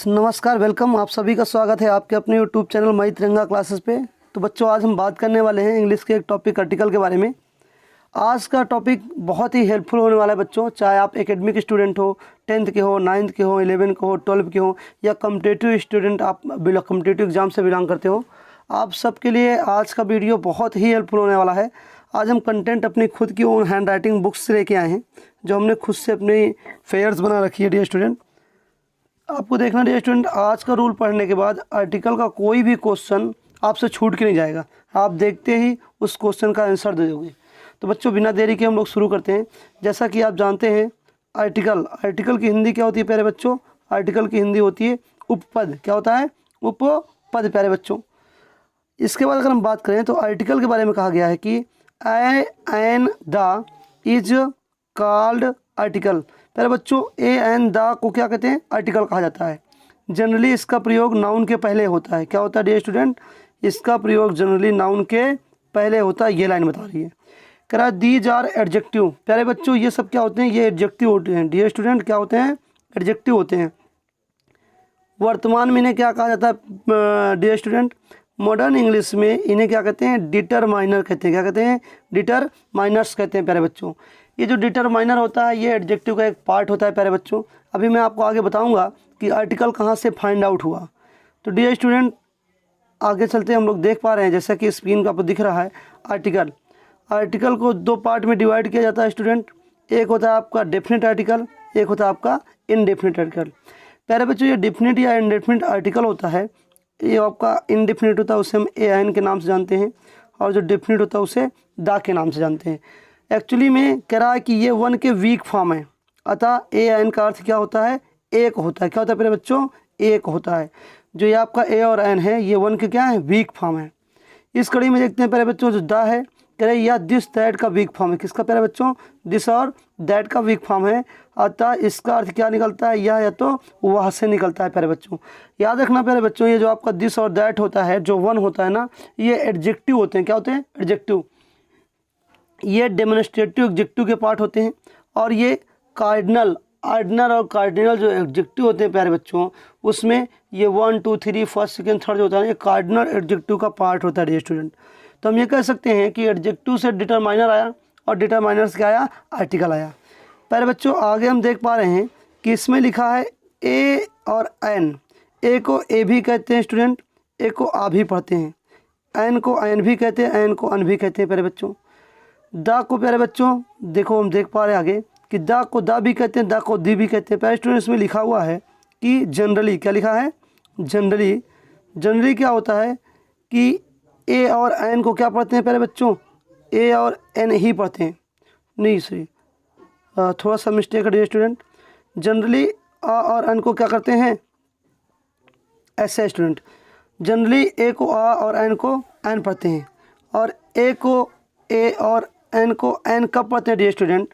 नमस्कार, वेलकम। आप सभी का स्वागत है आपके अपने यूट्यूब चैनल मई तिरंगा क्लासेस पे। तो बच्चों, आज हम बात करने वाले हैं इंग्लिश के एक टॉपिक आर्टिकल के बारे में। आज का टॉपिक बहुत ही हेल्पफुल होने वाला है बच्चों, चाहे आप एकेडमिक स्टूडेंट हो, 10th के हो, 9th के हो, 11 के हो, 12 के हो, या कम्पिटिटिव स्टूडेंट, आप कम्पिटिटिव एग्जाम से बिलोंग करते हो, आप सबके लिए आज का वीडियो बहुत ही हेल्पफुल होने वाला है। आज हम कंटेंट अपनी खुद की ओन हैंड राइटिंग बुक्स से लेके आए हैं, जो हमने खुद से अपनी फेयर्स बना रखी है। डियर स्टूडेंट, आपको देखना डियर स्टूडेंट, आज का रूल पढ़ने के बाद आर्टिकल का कोई भी क्वेश्चन आपसे छूट के नहीं जाएगा। आप देखते ही उस क्वेश्चन का आंसर दे दोगे। तो बच्चों, बिना देरी के हम लोग शुरू करते हैं। जैसा कि आप जानते हैं, आर्टिकल की हिंदी क्या होती है प्यारे बच्चों? आर्टिकल की हिंदी होती है उपपद। क्या होता है? उपपद प्यारे बच्चों। इसके बाद अगर हम बात करें तो आर्टिकल के बारे में कहा गया है कि a an the is called article. प्यारे बच्चों, ए एन द को क्या कहते हैं? आर्टिकल कहा जाता है। जनरली इसका प्रयोग नाउन के पहले होता है। क्या होता है डियर स्टूडेंट? इसका प्रयोग जनरली नाउन के पहले होता है। ये लाइन बता रही है। कह रहा है दीज आर एडजेक्टिव। प्यारे बच्चों, ये सब क्या होते हैं? ये एडजेक्टिव होते हैं। डियर स्टूडेंट, क्या होते हैं? एडजेक्टिव होते हैं। वर्तमान में इन्हें क्या कहा जाता है डियर स्टूडेंट? मॉडर्न इंग्लिश में इन्हें क्या कहते हैं? डिटरमाइनर कहते हैं। क्या कहते हैं? डिटरमाइनर्स कहते हैं प्यारे बच्चों। ये जो डिटरमाइनर होता है, ये एडजेक्टिव का एक पार्ट होता है प्यारे बच्चों। अभी मैं आपको आगे बताऊंगा कि आर्टिकल कहाँ से फाइंड आउट हुआ। तो डियर स्टूडेंट, आगे चलते हम लोग देख पा रहे हैं, जैसा कि स्क्रीन पर आपको दिख रहा है, आर्टिकल को दो पार्ट में डिवाइड किया जाता है स्टूडेंट। एक होता है आपका डेफिनेट आर्टिकल, एक होता है आपका इनडेफिनेट आर्टिकल। प्यारे बच्चों, ये डेफिनेट या इनडेफिनेट आर्टिकल होता है, ये आपका इनडेफिनेट होता है, उसे हम ए एन के नाम से जानते हैं, और जो डेफिनेट होता है उसे द के नाम से जानते हैं। एक्चुअली में कह रहा है कि ये वन के वीक फॉर्म है, अतः ए एन का अर्थ क्या होता है? एक होता है। क्या होता है मेरे बच्चों? एक होता है। जो ये आपका ए और एन है, ये वन के क्या है? वीक फॉर्म है। इस कड़ी में देखते हैं प्यारे बच्चों, जो द है, कह रहे या दिस दैट का वीक फॉर्म है। किसका प्यारे बच्चों? दिस और दैट का वीक फॉर्म है, अतः इसका अर्थ क्या निकलता है? यह या तो वह से निकलता है प्यारे बच्चों। याद रखना प्यारे बच्चों, ये जो आपका दिस और दैट होता है, जो वन होता है ना, ये एडजेक्टिव होते हैं। क्या होते हैं? एडजेक्टिव। ये डेमोन्स्ट्रेटिव एडजेक्टिव के पार्ट होते हैं, और ये ऑर्डिनल और कार्डिनल जो एडजेक्टिव होते हैं प्यारे बच्चों, उसमें ये 1 2 3 फर्स्ट सेकंड थर्ड जो होता है, ये कार्डिनल एडजेक्टिव का पार्ट होता है डियर स्टूडेंट। तो हम ये कह सकते हैं कि एडजेक्टिव से डिटरमाइनर आया, और डिटरमाइनर से क्या आया? आर्टिकल आया। प्यारे बच्चों, आगे हम देख पा रहे हैं कि इसमें लिखा है ए और एन। ए को ए भी कहते हैं स्टूडेंट, ए को आ भी पढ़ते हैं, एन को एन भी कहते हैं, एन को अन भी कहते हैं प्यारे बच्चों। द को प्यारे बच्चों देखो, हम देख पा रहे हैं आगे कि द को द भी कहते हैं, द को दी भी कहते हैं। प्यारे स्टूडेंट्स, में लिखा हुआ है कि जनरली, क्या लिखा है? जनरली क्या होता है कि ए और एन को क्या पढ़ते हैं प्यारे बच्चों? ए और एन ही पढ़ते हैं। नहीं सही, थोड़ा सा मिस्टेक है डियर स्टूडेंट। जनरली आ और एन को क्या करते हैं? ऐसे स्टूडेंट, जनरली ए को आ और एन को एन पढ़ते हैं, और ए को ए और एन को एन कब पढ़ते हैं डियर स्टूडेंट?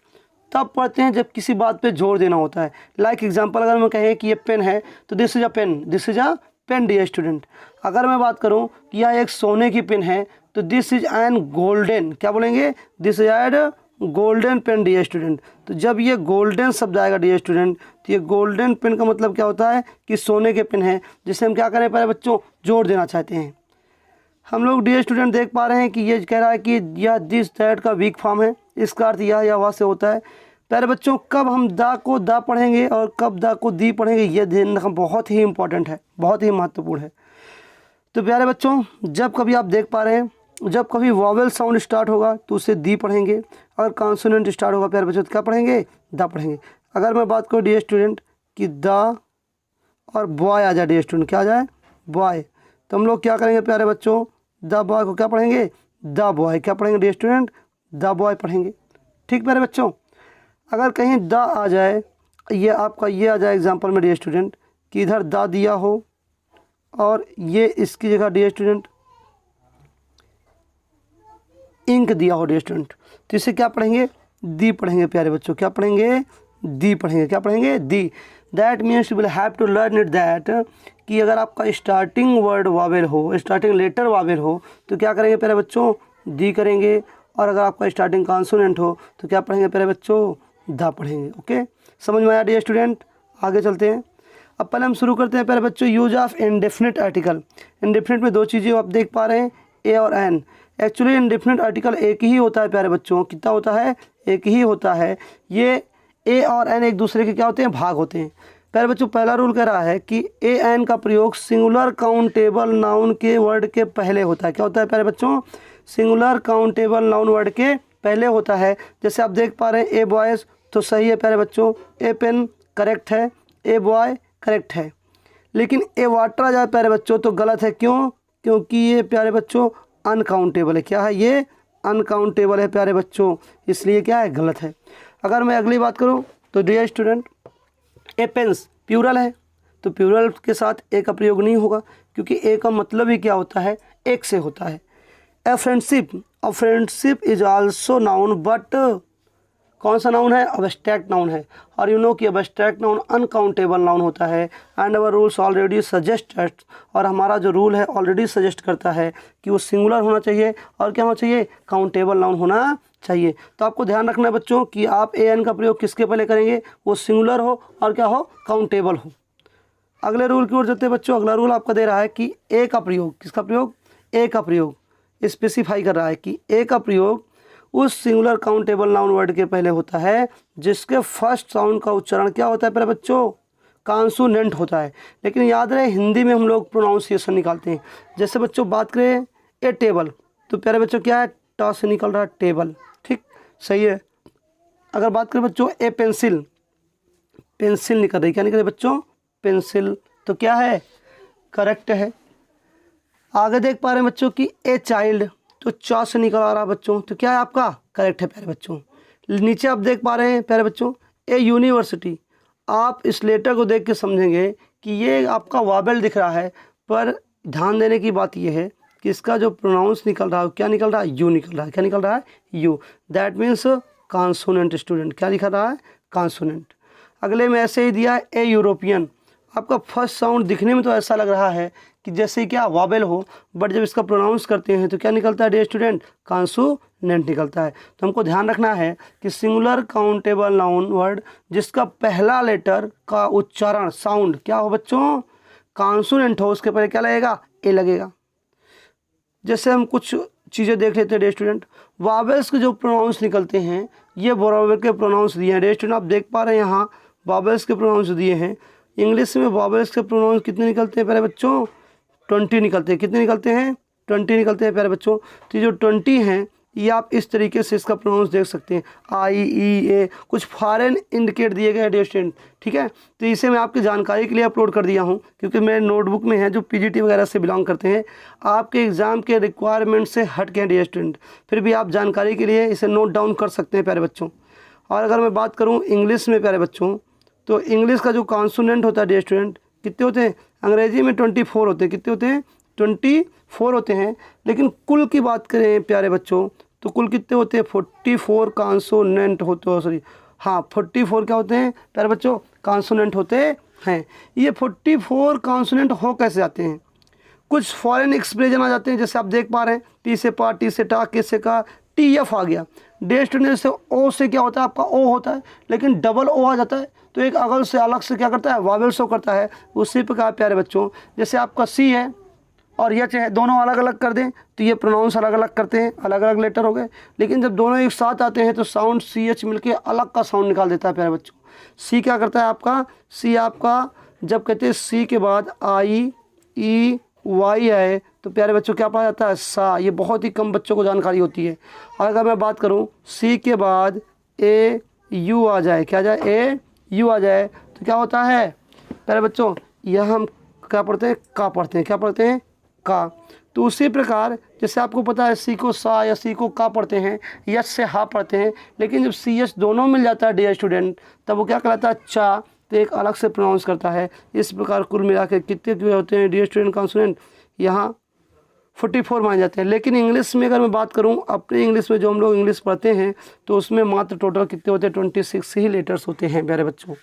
तब पढ़ते हैं जब किसी बात पे जोर देना होता है। लाइक एग्जांपल, अगर मैं कहें कि ये पेन है, तो this is a pen, this is a pen dear student. अगर मैं बात करूं कि यह एक सोने की पेन है, तो दिस इज एन गोल्डन, क्या बोलेंगे? This is an golden pen dear student. तो जब ये गोल्डन शब्द आएगा डियर स्टूडेंट, तो ये गोल्डन पेन का मतलब क्या होता है? कि सोने के पेन है, जिसे हम क्या करें प्यारे बच्चों? जोर देना चाहते हैं। हम लोग डियर स्टूडेंट देख पा रहे हैं कि ये कह रहा है कि यह दिस दैट का वीक फॉर्म है, इसका अर्थ यह या वह से होता है। प्यारे बच्चों, कब हम द को द पढ़ेंगे और कब द को दी पढ़ेंगे, ये ध्यान रखना बहुत ही इंपॉर्टेंट है, बहुत ही महत्वपूर्ण है। तो प्यारे बच्चों, जब कभी आप देख पा रहे हैं, जब कभी वॉवेल साउंड स्टार्ट होगा तो उसे दी पढ़ेंगे, अगर कॉन्सोनेंट स्टार्ट होगा प्यारे बच्चों तो क्या पढ़ेंगे? द पढ़ेंगे। अगर मैं बात करूँ डियर स्टूडेंट कि द और बॉय आ जाए डियर स्टूडेंट, क्या आ जाए? बॉय, तो हम लोग क्या करेंगे प्यारे बच्चों? द बॉय को क्या पढ़ेंगे? The boy. क्या पढ़ेंगे डियर स्टूडेंट? द बॉय पढ़ेंगे। ठीक प्यारे बच्चों। अगर कहीं द आ जाए, ये आपका ये आ जाए एग्जांपल में डियर स्टूडेंट कि इधर द दिया हो, और ये इसकी जगह डियर स्टूडेंट इंक दिया हो डियर स्टूडेंट, तो इसे क्या पढ़ेंगे? दी पढ़ेंगे प्यारे बच्चों। क्या पढ़ेंगे? दी पढ़ेंगे। क्या पढ़ेंगे? The. That means you will have to learn it that, कि अगर आपका स्टार्टिंग वर्ड वावेल हो, स्टार्टिंग लेटर वावेल हो, तो क्या करेंगे प्यारे बच्चों? दी करेंगे, और अगर आपका स्टार्टिंग कॉन्सोनेंट हो तो क्या पढ़ेंगे प्यारे बच्चों? द पढ़ेंगे। ओके, समझ में आया डियर स्टूडेंट? आगे चलते हैं। अब पहले हम शुरू करते हैं प्यारे बच्चों use of indefinite article. Indefinite में दो चीज़ें आप देख पा रहे हैं, ए और एन। एक्चुअली इंडेफिनिट आर्टिकल एक ही होता है प्यारे बच्चों, कितना होता है, एक ही होता है। ये ए और एन एक दूसरे के क्या होते हैं, भाग होते हैं। प्यारे बच्चों पहला रूल कह रहा है कि ए एन का प्रयोग सिंगुलर काउंटेबल नाउन के वर्ड के पहले होता है। क्या होता है प्यारे बच्चों, सिंगुलर काउंटेबल नाउन वर्ड के पहले होता है। जैसे आप देख पा रहे हैं ए बॉयज़ तो सही है प्यारे बच्चों, ए पेन करेक्ट है, ए बॉय करेक्ट है। लेकिन ए वाटर आ जाए प्यारे बच्चों तो गलत है। क्यों, क्योंकि ये प्यारे बच्चों अनकाउंटेबल है। क्या है, ये अनकाउंटेबल है प्यारे बच्चों, इसलिए क्या है, गलत है। अगर मैं अगली बात करूँ तो डियर स्टूडेंट, ए पेन्स प्यूरल है तो प्यूरल के साथ ए का प्रयोग नहीं होगा, क्योंकि ए का मतलब ही क्या होता है, एक से होता है। A friendship is also known, but कौन सा नाउन है, अब्स्ट्रैक्ट नाउन है। और यू नो कि अब्स्ट्रैक्ट नाउन अनकाउंटेबल नाउन होता है। And our rules already suggest, और हमारा जो रूल है ऑलरेडी सजेस्ट करता है कि वो सिंगुलर होना चाहिए और क्या होना चाहिए, काउंटेबल नाउन होना चाहिए। तो आपको ध्यान रखना है बच्चों कि आप ए एन का प्रयोग किसके पहले करेंगे, वो सिंगुलर हो और क्या हो, काउंटेबल हो। अगले रूल की ओर चलते हैं बच्चों। अगला रूल आपका दे रहा है कि ए का प्रयोग, किसका प्रयोग, ए का प्रयोग स्पेसिफाई कर रहा है कि ए का प्रयोग उस सिंगुलर काउंटेबल नाउन वर्ड के पहले होता है जिसके फर्स्ट साउंड का उच्चारण क्या होता है प्यारे बच्चों, कॉन्सोनेंट होता है। लेकिन याद रहे हिंदी में हम लोग प्रोनाउंसिएशन निकालते हैं। जैसे बच्चों बात करें ए टेबल तो प्यारे बच्चों क्या है, ट से निकल रहा है टेबल, ठीक सही है। अगर बात करें बच्चों ए पेंसिल, पेंसिल निकल रही, क्या निकल रही बच्चों, पेंसिल, तो क्या है, करेक्ट है। आगे देख पा रहे हैं बच्चों कि ए चाइल्ड तो चा से निकल आ रहा है बच्चों, तो क्या है आपका, करेक्ट है प्यारे बच्चों। नीचे आप देख पा रहे हैं प्यारे बच्चों ए यूनिवर्सिटी, आप इस लेटर को देख के समझेंगे कि ये आपका वावेल दिख रहा है, पर ध्यान देने की बात यह है कि इसका जो प्रोनाउंस निकल रहा है क्या निकल रहा है, यू निकल रहा है। क्या निकल रहा है, you, that means consonant student. क्या लिखा रहा है, कॉन्सोनेंट। अगले में ऐसे ही दिया है ए यूरोपियन, आपका फर्स्ट साउंड दिखने में तो ऐसा लग रहा है कि जैसे क्या वावेल हो, बट जब इसका प्रोनाउंस करते हैं तो क्या निकलता है डियर स्टूडेंट, कॉन्सोनेंट निकलता है। तो हमको ध्यान रखना है कि सिंगुलर काउंटेबल नाउन वर्ड जिसका पहला लेटर का उच्चारण साउंड क्या हो बच्चों, कॉन्सोनेंट हो, उसके पहले क्या लगेगा, ए लगेगा। जैसे हम कुछ चीज़ें देख लेते हैं डियर स्टूडेंट, वावेल्स के जो प्रोनाउंस निकलते हैं, ये वावेल के प्रोनाउंस दिए हैं डियर स्टूडेंट। आप देख पा रहे हैं यहाँ वावेल्स के प्रोनाउंस दिए हैं। इंग्लिश में वावेल्स के प्रोनाउंस कितने निकलते हैं प्यारे बच्चों, 20 निकलते हैं। कितने निकलते हैं, 20 निकलते हैं प्यारे बच्चों। तो जो 20 हैं ये आप इस तरीके से इसका प्रोनाउंस देख सकते हैं, आई ई ए, कुछ फॉरेन इंडिकेट दिए गए हैं डियर स्टूडेंट, ठीक है। तो इसे मैं आपकी जानकारी के लिए अपलोड कर दिया हूँ, क्योंकि मेरे नोटबुक में है जो पीजीटी वगैरह से बिलोंग करते हैं, आपके एग्ज़ाम के रिक्वायरमेंट से हट के हैं डियर स्टूडेंट, फिर भी आप जानकारी के लिए इसे नोट डाउन कर सकते हैं प्यारे बच्चों। और अगर मैं बात करूँ इंग्लिश में प्यारे बच्चों, तो इंग्लिश का जो कॉन्सोनेंट होता है डियर स्टूडेंट कितने होते हैं, अंग्रेजी में 24 होते हैं। कितने होते हैं, 24 होते हैं। लेकिन कुल की बात करें प्यारे बच्चों तो कुल कितने होते हैं, 44 कॉन्सोनेंट होते हैं, सॉरी हाँ 44 क्या होते हैं प्यारे बच्चों, कॉन्सोनेंट होते हैं। ये 44 कॉन्सोनेंट हो कैसे आते हैं, कुछ फॉरेन एक्सप्रेशन आ जाते हैं। जैसे आप देख पा रहे हैं टी से पा, टी से टा, के से का, टी एफ आ गया। डे स्टूडेंट से ओ से क्या होता है आपका, ओ होता है, लेकिन डबल ओ आ जाता है तो एक अगल से अलग से क्या करता है, वावेल शो करता है। उसी प्रकार प्यारे बच्चों जैसे आपका सी है और एच है, दोनों अलग अलग कर दें तो ये प्रोनाउंस अलग अलग करते हैं, अलग अलग लेटर हो गए। लेकिन जब दोनों एक साथ आते हैं तो साउंड सी एच मिलके अलग का साउंड निकाल देता है प्यारे बच्चों। सी क्या करता है आपका, सी आपका जब कहते हैं सी के बाद आई ई वाई आए तो प्यारे बच्चों क्या पढ़ा जाता है, सा। ये बहुत ही कम बच्चों को जानकारी होती है। और अगर मैं बात करूँ सी के बाद ए यू आ जाए, क्या आ जाए, ए यू आ जाए तो क्या होता है प्यारे बच्चों, यह हम क्या पढ़ते हैं, का पढ़ते हैं। क्या पढ़ते हैं, का। तो उसी प्रकार जैसे आपको पता है सी को सा या सी को का पढ़ते हैं, यस से हा पढ़ते हैं, लेकिन जब सी एस दोनों मिल जाता है डियर स्टूडेंट तब वो क्या कहलाता है, चा, तो एक अलग से प्रोनाउंस करता है। इस प्रकार कुल मिला के कितने जो होते हैं डियर स्टूडेंट कॉन्सोनेंट, यहाँ 44 माने जाते हैं। लेकिन इंग्लिश में अगर मैं बात करूँ, अपने इंग्लिश में जो हम लोग इंग्लिश पढ़ते हैं तो उसमें मात्र टोटल कितने होते हैं, 26 ही लेटर्स होते हैं प्यारे बच्चों।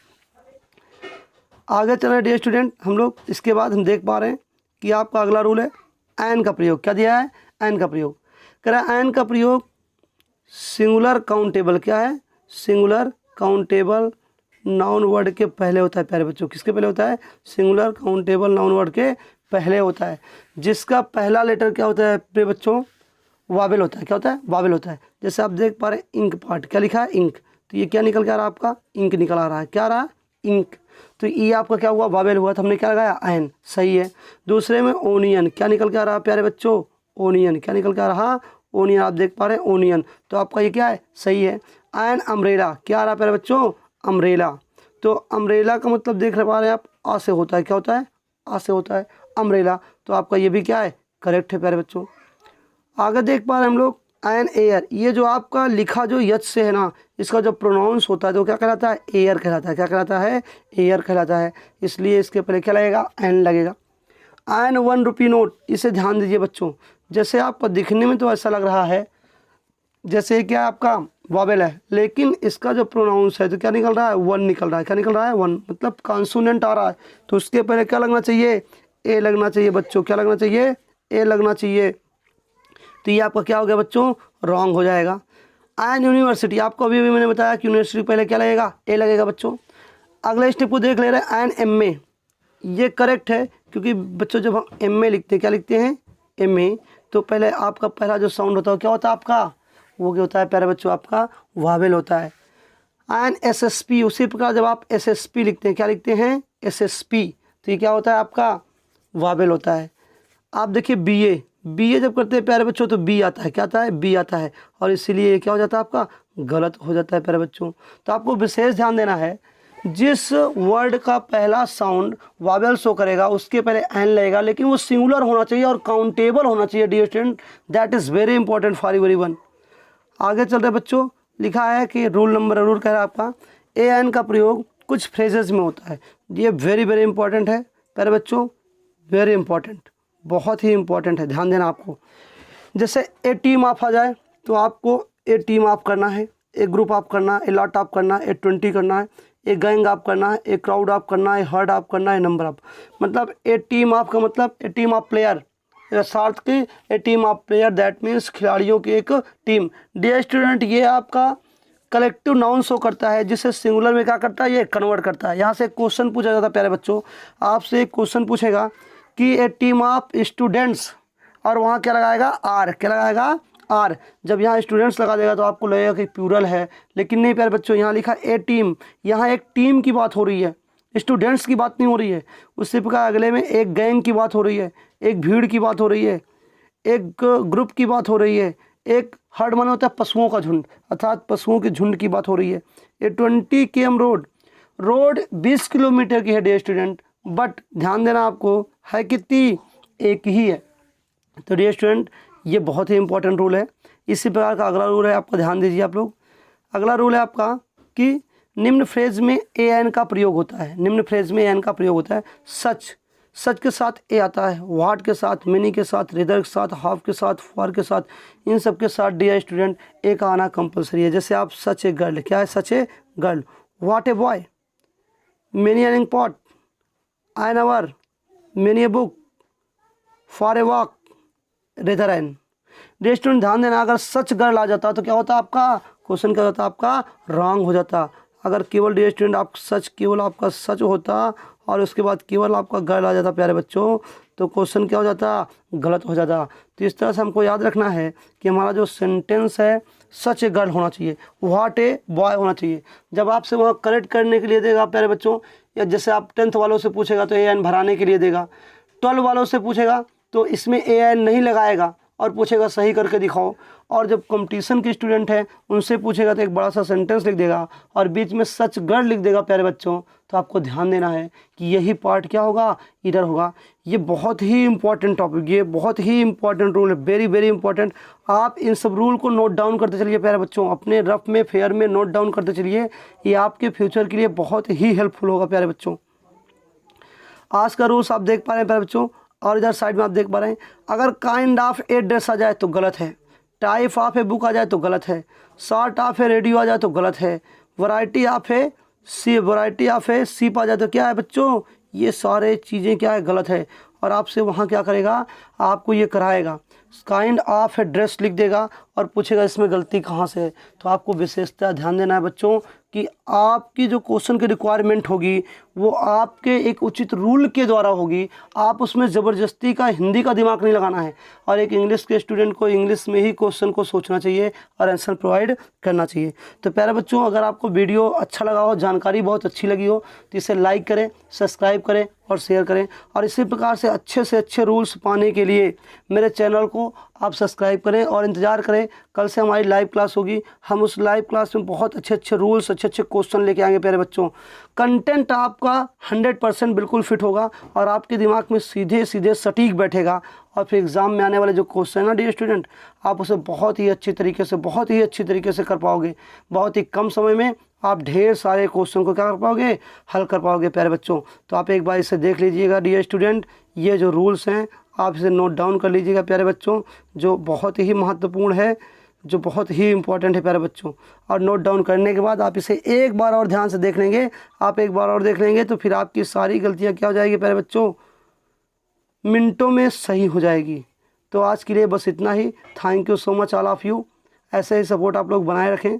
आगे चल रहे डियर स्टूडेंट हम लोग, इसके बाद हम देख पा रहे हैं कि आपका अगला रूल है एन का प्रयोग। क्या दिया है, एन का प्रयोग कह रहा है। एन का प्रयोग सिंगुलर काउंटेबल, क्या है, सिंगुलर काउंटेबल नाउन वर्ड के पहले होता है प्यारे बच्चों। किसके पहले होता है? सिंगुलर काउंटेबल नाउन वर्ड के पहले होता है, जिसका पहला लेटर क्या होता है प्रिय बच्चों? वावेल होता है। क्या होता है? वावेल होता है। जैसे आप देख पा रहे हैं इंक पार्ट, क्या लिखा है? इंक। तो ये क्या निकल के आ रहा है आपका? इंक निकल आ रहा है। क्या आ रहा है? इंक। तो ये आपका क्या हुआ? वावेल हुआ। तो हमने क्या लगाया? एन। सही है। दूसरे में ओनियन, क्या निकल के आ रहा है प्यारे बच्चों? ओनियन। क्या निकल के आ रहा? ओनियन। आप देख पा रहे हैं ओनियन। तो आपका ये क्या है? सही है। एन अम्ब्रेला, क्या आ रहा है प्यारे बच्चों? अम्ब्रेला। तो अम्ब्रेला का मतलब देख पा रहे हैं आप, आ से होता है। क्या होता है? आ से होता है अम्ब्रेला। तो आपका ये भी क्या है? करेक्ट है प्यारे बच्चों। आगे देख पा रहे हैं हम लोग एन एयर। ये जो आपका लिखा जो यच से है ना, इसका जो प्रोनाउंस होता है तो क्या कहलाता है? एयर कहलाता है। क्या कहलाता है? एयर कहलाता है। इसलिए इसके पहले क्या लगेगा? एन लगेगा। एन 1 रुपी नोट, इसे ध्यान दीजिए बच्चों। जैसे आपको दिखने में तो ऐसा लग रहा है जैसे क्या आपका वावेल है, लेकिन इसका जो प्रोनाउंस है तो क्या निकल रहा है? 1 निकल रहा है। क्या निकल रहा है? 1, मतलब कॉन्सोनेंट आ रहा है। तो उसके पहले क्या लगना चाहिए? ए लगना चाहिए बच्चों। क्या लगना चाहिए? ए लगना चाहिए। तो ये आपका क्या हो गया बच्चों? रॉन्ग हो जाएगा। एन यूनिवर्सिटी, आपको अभी मैंने बताया कि यूनिवर्सिटी पहले क्या लगेगा? ए लगेगा बच्चों। अगले स्टेप को देख ले रहे हैं, एन एम ए। ये करेक्ट है, क्योंकि बच्चों जब हम एम ए लिखते हैं, क्या लिखते हैं? M A. तो पहले आपका पहला जो साउंड होता है क्या होता है आपका? वो क्या होता है प्यारे बच्चों? आपका वावेल होता है। एन एस एस पी, उसी प्रकार जब आप एस एस पी लिखते हैं, क्या लिखते हैं? S S P. तो ये क्या होता है आपका? वावेल होता है। आप देखिए बी ए, बी ए जब करते हैं प्यारे बच्चों तो बी आता है। क्या आता है? बी आता है। और इसीलिए ये क्या हो जाता है आपका? गलत हो जाता है प्यारे बच्चों। तो आपको विशेष ध्यान देना है, जिस वर्ड का पहला साउंड वावेल शो करेगा उसके पहले एन लगेगा, लेकिन वो सिंगुलर होना चाहिए और काउंटेबल होना चाहिए dear student. That is very important for everyone. आगे चल रहे बच्चों, लिखा है कि रूल कह रहा है आपका, ए एन का प्रयोग कुछ फ्रेजेस में होता है। ये वेरी वेरी इंपॉर्टेंट है प्यारे बच्चों, वेरी इंपॉर्टेंट, बहुत ही इंपॉर्टेंट है, ध्यान देना आपको। जैसे ए टीम ऑफ आ जाए तो आपको ए टीम ऑफ करना है, ए ग्रुप ऑफ करना है, ए लॉट ऑफ करना है, ए 20 करना है, ए गैंग ऑफ करना है, ए क्राउड ऑफ करना है, हर्ड ऑफ करना है, नंबर ऑफ। मतलब ए टीम ऑफ का मतलब ए टीम ऑफ प्लेयर, सार्थ की a team of player, that means खिलाड़ियों की एक टीम। डियर स्टूडेंट, ये आपका कलेक्टिव नाउन शो करता है, जिसे सिंगुलर में क्या करता है? ये कन्वर्ट करता है। यहाँ से क्वेश्चन पूछा जाता है प्यारे बच्चों, आपसे एक क्वेश्चन पूछेगा कि ए टीम ऑफ स्टूडेंट्स, और वहाँ क्या लगाएगा? आर। क्या लगाएगा? आर। जब यहाँ स्टूडेंट्स लगा देगा तो आपको लगेगा कि प्लूरल है, लेकिन नहीं प्यारे बच्चों, यहाँ लिखा ए टीम। यहाँ एक टीम की बात हो रही है, स्टूडेंट्स की बात नहीं हो रही है। उसी प्रकार अगले में एक गैंग की बात हो रही है, एक भीड़ की बात हो रही है, एक ग्रुप की बात हो रही है, एक हर्ड माने होता है पशुओं का झुंड, अर्थात पशुओं के झुंड की बात हो रही है। ये 20 km रोड 20 किलोमीटर की है डियर स्टूडेंट, बट ध्यान देना आपको है कितनी? एक ही है। तो डियर स्टूडेंट, ये बहुत ही इंपॉर्टेंट रूल है। इसी प्रकार का अगला रूल है, आपका ध्यान दीजिए आप लोग। अगला रूल है आपका कि निम्न फ्रेज में ए एन का प्रयोग होता है। निम्न फ्रेज में ए एन का प्रयोग होता है। सच, सच के साथ ए आता है, वाट के साथ, मेनी के साथ, रेदर के साथ, हाफ के साथ, फॉर के साथ, इन सब के साथ डियर स्टूडेंट ए का आना कंपलसरी है। जैसे आप सच ए गर्ल, क्या है? Such a girl. What a boy, many an ink pot, an hour, many a book, for a walk, rather an. Dear student ध्यान देना, अगर सच गर्ल आ जाता तो क्या होता आपका? क्वेश्चन क्या होता आपका? रॉन्ग हो जाता। अगर केवल डियर स्टूडेंट आप सच, केवल आपका सच होता और उसके बाद केवल आपका गर्ल आ जाता प्यारे बच्चों, तो क्वेश्चन क्या हो जाता? गलत हो जाता। तो इस तरह से हमको याद रखना है कि हमारा जो सेंटेंस है सच ए गर्ल होना चाहिए, व्हाट ए बॉय होना चाहिए। जब आपसे वहाँ करेक्ट करने के लिए देगा प्यारे बच्चों, या जैसे आप 10th वालों से पूछेगा तो ए एन भराने के लिए देगा, 12 वालों से पूछेगा तो इसमें ए एन नहीं लगाएगा और पूछेगा सही करके दिखाओ। और जब कंपटीशन के स्टूडेंट हैं उनसे पूछेगा तो एक बड़ा सा सेंटेंस लिख देगा और बीच में सच गर्ल लिख देगा प्यारे बच्चों। तो आपको ध्यान देना है कि यही पार्ट क्या होगा? इधर होगा। ये बहुत ही इंपॉर्टेंट टॉपिक, ये बहुत ही इंपॉर्टेंट रूल है, वेरी वेरी इंपॉर्टेंट। आप इन सब रूल को नोट डाउन करते चलिए प्यारे बच्चों, अपने रफ में, फेयर में नोट डाउन करते चलिए। ये आपके फ्यूचर के लिए बहुत ही हेल्पफुल होगा प्यारे बच्चों। आज का रूल्स आप देख पा रहे हैं प्यारे बच्चों, और इधर साइड में आप देक पा रहे हैं, अगर काइंड ऑफ ए ड्रेस आ जाए तो गलत है, टाइप ऑफ ए बुक आ जाए तो गलत है, सॉर्ट ऑफ ए रेडियो आ जाए तो गलत है, वैरायटी ऑफ ए सीप आ जाए तो क्या है बच्चों? ये सारे चीज़ें क्या है? गलत है। और आपसे वहाँ क्या करेगा? आपको ये कराएगा। काइंड ऑफ ए ड्रेस लिख देगा और पूछेगा इसमें गलती कहाँ से है। तो आपको विशेषता ध्यान देना है बच्चों कि आपकी जो क्वेश्चन की रिक्वायरमेंट होगी वो आपके एक उचित रूल के द्वारा होगी। आप उसमें ज़बरदस्ती का हिंदी का दिमाग नहीं लगाना है, और एक इंग्लिश के स्टूडेंट को इंग्लिश में ही क्वेश्चन को सोचना चाहिए और आंसर प्रोवाइड करना चाहिए। तो प्यारे बच्चों, अगर आपको वीडियो अच्छा लगा हो, जानकारी बहुत अच्छी लगी हो, तो इसे लाइक करें, सब्सक्राइब करें और शेयर करें। और इसी प्रकार से अच्छे रूल्स पाने के लिए मेरे चैनल को आप सब्सक्राइब करें और इंतज़ार करें। कल से हमारी लाइव क्लास होगी। हम उस लाइव क्लास में बहुत अच्छे रूल्स, अच्छे क्वेश्चन लेके आएंगे प्यारे बच्चों। कंटेंट आपका 100% बिल्कुल फिट होगा और आपके दिमाग में सीधे सीधे सटीक बैठेगा, और फिर एग्ज़ाम में आने वाले जो क्वेश्चन है ना डियर स्टूडेंट, आप उसे बहुत ही अच्छी तरीके से कर पाओगे। बहुत ही कम समय में आप ढेर सारे क्वेश्चन को क्या कर पाओगे, हल कर पाओगे प्यारे बच्चों। तो आप एक बार इसे देख लीजिएगा डियर स्टूडेंट। ये जो रूल्स हैं आप इसे नोट डाउन कर लीजिएगा प्यारे बच्चों, जो बहुत ही महत्वपूर्ण है, जो बहुत ही इंपॉर्टेंट है प्यारे बच्चों। और नोट डाउन करने के बाद आप इसे एक बार और ध्यान से देख लेंगे, आप एक बार और देख लेंगे तो फिर आपकी सारी गलतियाँ क्या हो जाएगी प्यारे बच्चों, मिनटों में सही हो जाएगी। तो आज के लिए बस इतना ही। Thank you so much all of you. ऐसे ही सपोर्ट आप लोग बनाए रखें।